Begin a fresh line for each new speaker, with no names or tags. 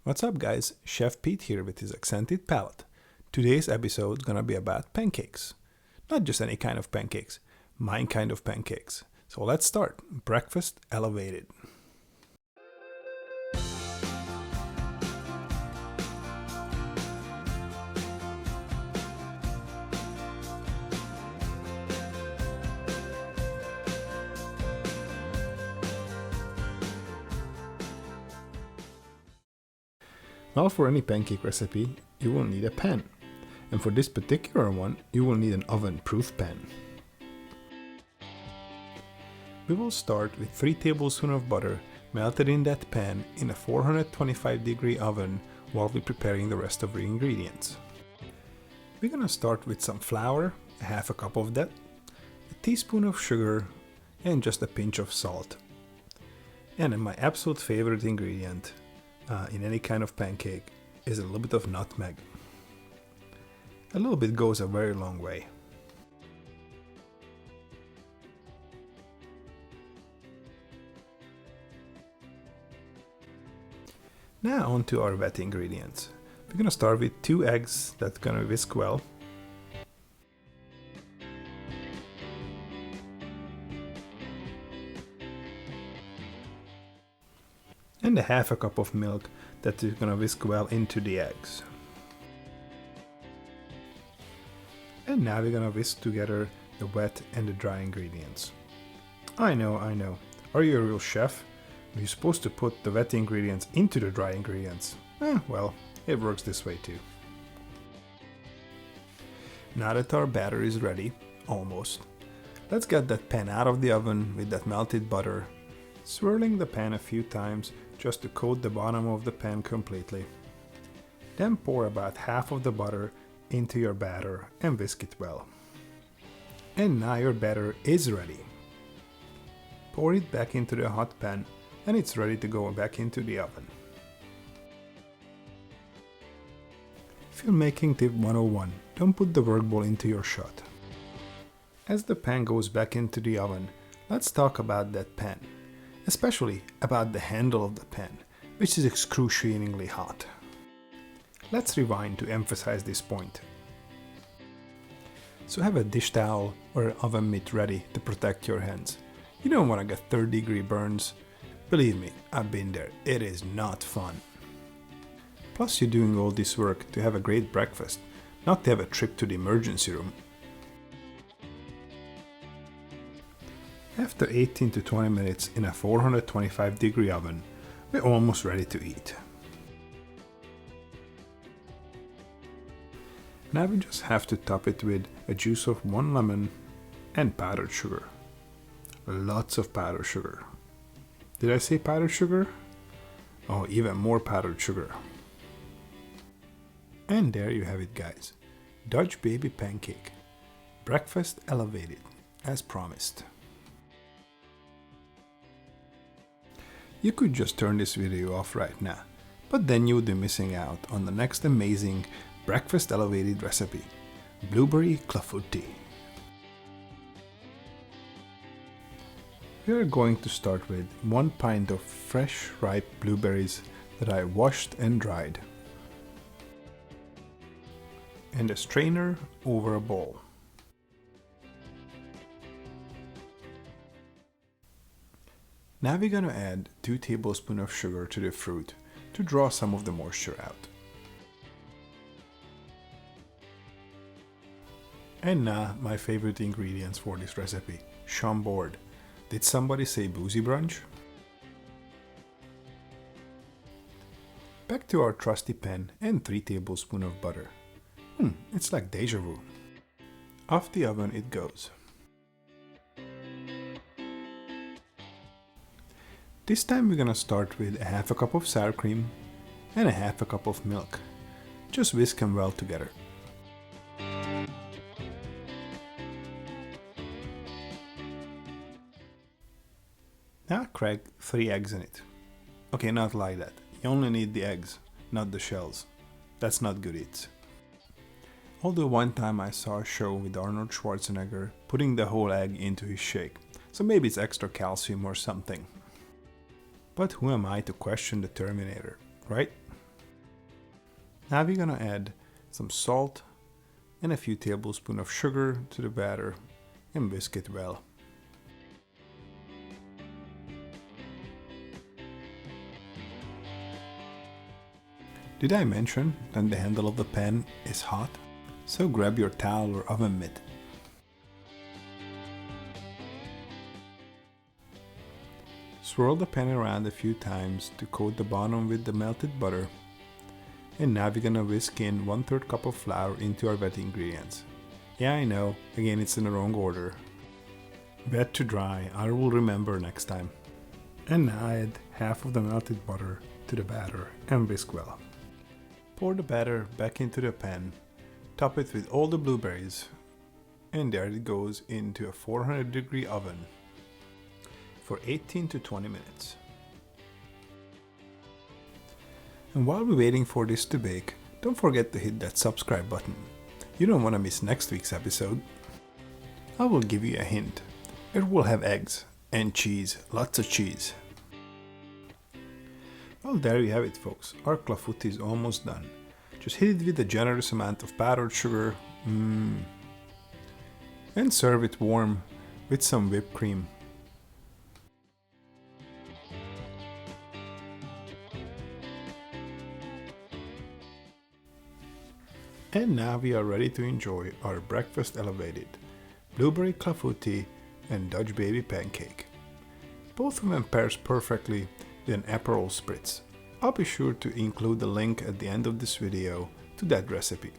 What's up guys, Chef Pete here with his accented palate. Today's episode is gonna be about pancakes. Not just any kind of pancakes, my kind of pancakes. So let's start. Breakfast elevated. Well, for any pancake recipe, you will need a pan. And for this particular one, you will need an oven-proof pan. We will start with 3 tablespoons of butter melted in that pan in a 425-degree oven while we're preparing the rest of the ingredients. We're gonna start with some flour, half a cup of that, a teaspoon of sugar, and just a pinch of salt. And my absolute favorite ingredient in any kind of pancake is a little bit of nutmeg. A little bit goes a very long way. Now on to our wet ingredients. We're gonna start with 2 eggs that's gonna whisk well. And a half a cup of milk that is gonna whisk well into the eggs. And now we're gonna whisk together the wet and the dry ingredients. I know. Are you a real chef? Are you supposed to put the wet ingredients into the dry ingredients? Well, it works this way too. Now that our batter is ready, almost, let's get that pan out of the oven with that melted butter, swirling the pan a few times just to coat the bottom of the pan completely. Then pour about half of the butter into your batter and whisk it well. And now your batter is ready. Pour it back into the hot pan and it's ready to go back into the oven. Filmmaking tip 101: don't put the work ball into your shot. As the pan goes back into the oven, let's talk about that pan. Especially about the handle of the pan, which is excruciatingly hot. Let's rewind to emphasize this point. So have a dish towel or an oven mitt ready to protect your hands. You don't want to get 3rd-degree burns. Believe me, I've been there. It is not fun. Plus you're doing all this work to have a great breakfast, not to have a trip to the emergency room. After 18 to 20 minutes in a 425-degree oven, we're almost ready to eat. Now we just have to top it with a juice of 1 lemon and powdered sugar. Lots of powdered sugar. Did I say powdered sugar? Oh, even more powdered sugar. And there you have it guys. Dutch baby pancake. Breakfast elevated, as promised. You could just turn this video off right now, but then you would be missing out on the next amazing breakfast elevated recipe, blueberry clafoutis. We are going to start with 1 pint of fresh ripe blueberries that I washed and dried, and a strainer over a bowl. Now we're gonna add 2 tablespoons of sugar to the fruit to draw some of the moisture out. And now my favorite ingredients for this recipe, Chambord. Did somebody say boozy brunch? Back to our trusty pan and 3 tablespoons of butter. It's like deja vu. Off the oven it goes. This time we're gonna start with a half a cup of sour cream and a half a cup of milk. Just whisk them well together. Now crack 3 eggs in it. Okay, not like that. You only need the eggs, not the shells. That's not good eats. Although one time I saw a show with Arnold Schwarzenegger putting the whole egg into his shake, so maybe it's extra calcium or something. But who am I to question the Terminator, right? Now we're gonna add some salt and a few tablespoons of sugar to the batter and whisk it well. Did I mention that the handle of the pan is hot? So grab your towel or oven mitt. Swirl the pan around a few times to coat the bottom with the melted butter. And now we're gonna whisk in 1/3 cup of flour into our wet ingredients. Yeah, I know, again it's in the wrong order. Wet to dry, I will remember next time. And now add half of the melted butter to the batter and whisk well. Pour the batter back into the pan, top it with all the blueberries, and there it goes into a 400-degree oven for 18 to 20 minutes. And while we're waiting for this to bake, don't forget to hit that subscribe button. You don't want to miss next week's episode. I will give you a hint. It will have eggs and cheese, lots of cheese. Well, there you have it, folks. Our clafoutis is almost done. Just hit it with a generous amount of powdered sugar, and serve it warm with some whipped cream. And now we are ready to enjoy our breakfast elevated blueberry clafoutis and Dutch baby pancake. Both of them pairs perfectly with an Aperol spritz. I'll be sure to include the link at the end of this video to that recipe.